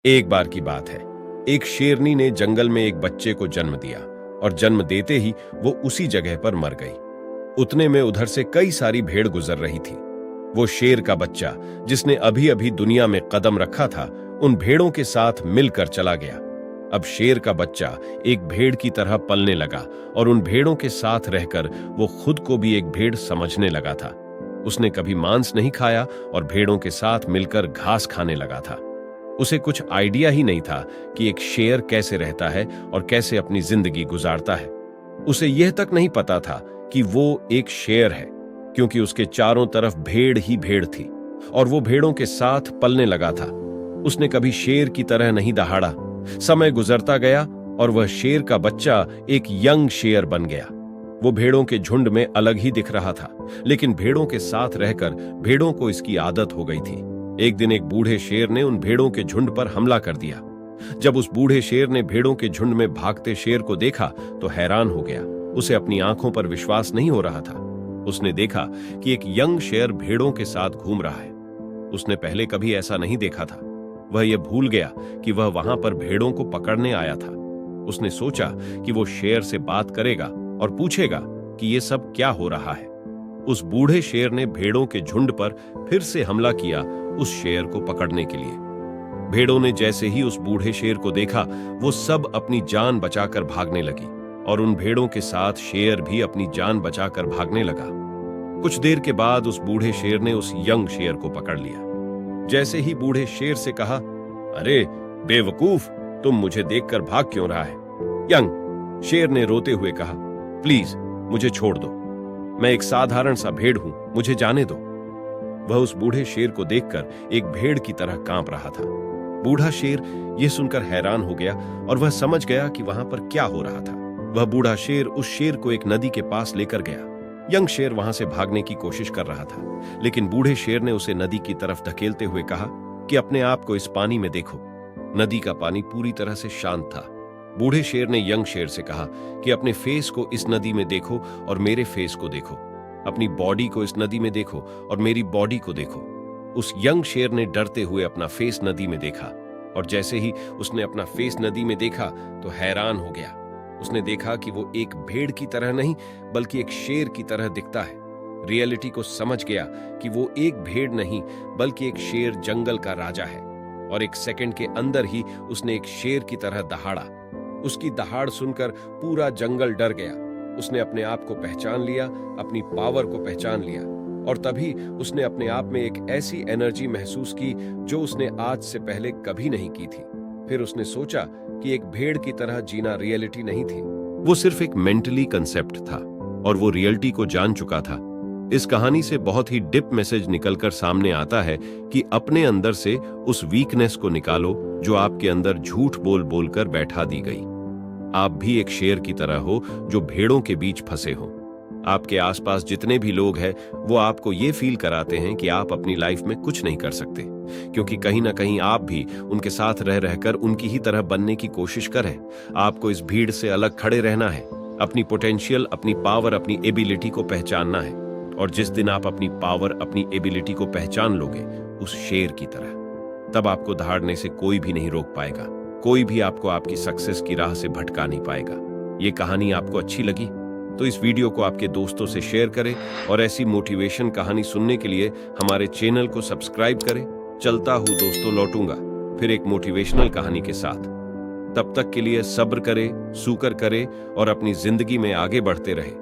एक बार की बात है। एक शेरनी ने जंगल में एक बच्चे को जन्म दिया और जन्म देते ही वो उसी जगह पर मर गई। उतने में उधर से कई सारी भेड़ गुजर रही थी। वो शेर का बच्चा, जिसने अभी अभी दुनिया में कदम रखा था, उन भेड़ों के साथ मिलकर चला गया। अब शेर का बच्चा एक भेड़ की तरह पलने लगा और उन भेड़ों के साथ रहकर वो खुद को भी एक भेड़ समझने लगा था। उसने कभी मांस नहीं खाया और भेड़ों के साथ मिलकर घास खाने लगा था। उसे कुछ आइडिया ही नहीं था कि एक शेर कैसे रहता है और कैसे अपनी जिंदगी गुजारता है। उसे यह तक नहीं पता था कि वो एक शेर है, क्योंकि उसके चारों तरफ भेड़ ही भेड़ थी और वो भेड़ों के साथ पलने लगा था। उसने कभी शेर की तरह नहीं दहाड़ा। समय गुजरता गया और वह शेर का बच्चा एक यंग शेर बन गया। वो भेड़ों के झुंड में अलग ही दिख रहा था, लेकिन भेड़ों के साथ रहकर भेड़ों को इसकी आदत हो गई थी। एक दिन एक बूढ़े शेर ने उन भेड़ों के झुंड पर हमला कर दिया। जब उस बूढ़े शेर ने भेड़ों के झुंड में भागते शेर को देखा तो हैरान हो गया। उसे अपनी आंखों पर विश्वास नहीं हो रहा था। उसने देखा कि एक यंग शेर भेड़ों के साथ घूम रहा है। उसने पहले कभी ऐसा नहीं देखा था। वह यह भूल गया कि वह वहां पर भेड़ों को पकड़ने आया था। उसने सोचा कि वो शेर से बात करेगा और पूछेगा कि ये सब क्या हो रहा है। उस बूढ़े शेर ने भेड़ों के झुंड पर फिर से हमला किया, उस शेर को पकड़ने के लिए। भेड़ों ने जैसे ही उस बूढ़े शेर को देखा, वो सब अपनी जान बचाकर भागने लगी और उन भेड़ों के साथ शेर भी अपनी जान बचाकर भागने लगा। कुछ देर के बाद उस बूढ़े शेर ने उस यंग शेर को पकड़ लिया। जैसे ही बूढ़े शेर से कहा, अरे बेवकूफ, तुम मुझे देखकर भाग क्यों रहा है? यंग शेर ने रोते हुए कहा, प्लीज मुझे छोड़ दो, मैं एक साधारण सा भेड़ हूं, मुझे जाने दो। वह उस बूढ़े शेर को देखकर एक भेड़ की तरह कांप रहा था। बूढ़ा शेर यह सुनकर हैरान हो गया और वह समझ गया कि वहां पर क्या हो रहा था। वह बूढ़ा शेर उस शेर को एक नदी के पास लेकर गया। यंग शेर वहां से भागने की कोशिश कर रहा था, लेकिन बूढ़े शेर ने उसे नदी की तरफ धकेलते हुए कहा कि अपने आप को इस पानी में देखो। नदी का पानी पूरी तरह से शांत था। बूढ़े शेर ने यंग शेर से कहा कि अपने फेस को इस नदी में देखो और मेरे फेस को देखो, अपनी बॉडी को इस नदी में देखो और मेरी बॉडी को देखो। उस यंग शेर ने डरते हुए अपना फेस नदी में देखा और जैसे ही उसने अपना फेस नदी में देखा तो हैरान हो गया। उसने देखा कि वो एक भेड़ की तरह नहीं बल्कि एक शेर की तरह दिखता है। रियलिटी को समझ गया कि वो एक भेड़ नहीं बल्कि एक शेर जंगल का राजा है और एक सेकंड के अंदर ही उसने एक शेर की तरह दहाड़ा। उसकी दहाड़ सुनकर पूरा जंगल डर गया। उसने अपने आप को पहचान लिया, अपनी पावर को पहचान लिया और तभी उसने अपने आप में एक ऐसी एनर्जी महसूस की जो उसने आज से पहले कभी नहीं की थी। फिर उसने सोचा कि एक भेड़ की तरह जीना रियलिटी नहीं थी, वो सिर्फ एक मेंटली कंसेप्ट था और वो रियलिटी को जान चुका था। इस कहानी से बहुत ही डिप मैसेज निकलकर सामने आता है कि अपने अंदर से उस वीकनेस को निकालो जो आपके अंदर झूठ बोल बोलकर बैठा दी गई। आप भी एक शेर की तरह हो जो भेड़ों के बीच फंसे हो। आपके आसपास जितने भी लोग हैं वो आपको ये फील कराते हैं कि आप अपनी लाइफ में कुछ नहीं कर सकते, क्योंकि कहीं ना कहीं आप भी उनके साथ रह रहकर उनकी ही तरह बनने की कोशिश करें। आपको इस भीड़ से अलग खड़े रहना है, अपनी पोटेंशियल, अपनी पावर, अपनी एबिलिटी को पहचानना है और जिस दिन आप अपनी पावर, अपनी एबिलिटी को पहचान लोगे उस शेर की तरह, तब आपको दहाड़ने से कोई भी नहीं रोक पाएगा। कोई भी आपको आपकी सक्सेस की राह से भटका नहीं पाएगा। ये कहानी आपको अच्छी लगी तो इस वीडियो को आपके दोस्तों से शेयर करें और ऐसी मोटिवेशन कहानी सुनने के लिए हमारे चैनल को सब्सक्राइब करें। चलता हूं दोस्तों, लौटूंगा फिर एक मोटिवेशनल कहानी के साथ। तब तक के लिए सब्र करें, सूकर करें और अपनी जिंदगी में आगे बढ़ते रहें।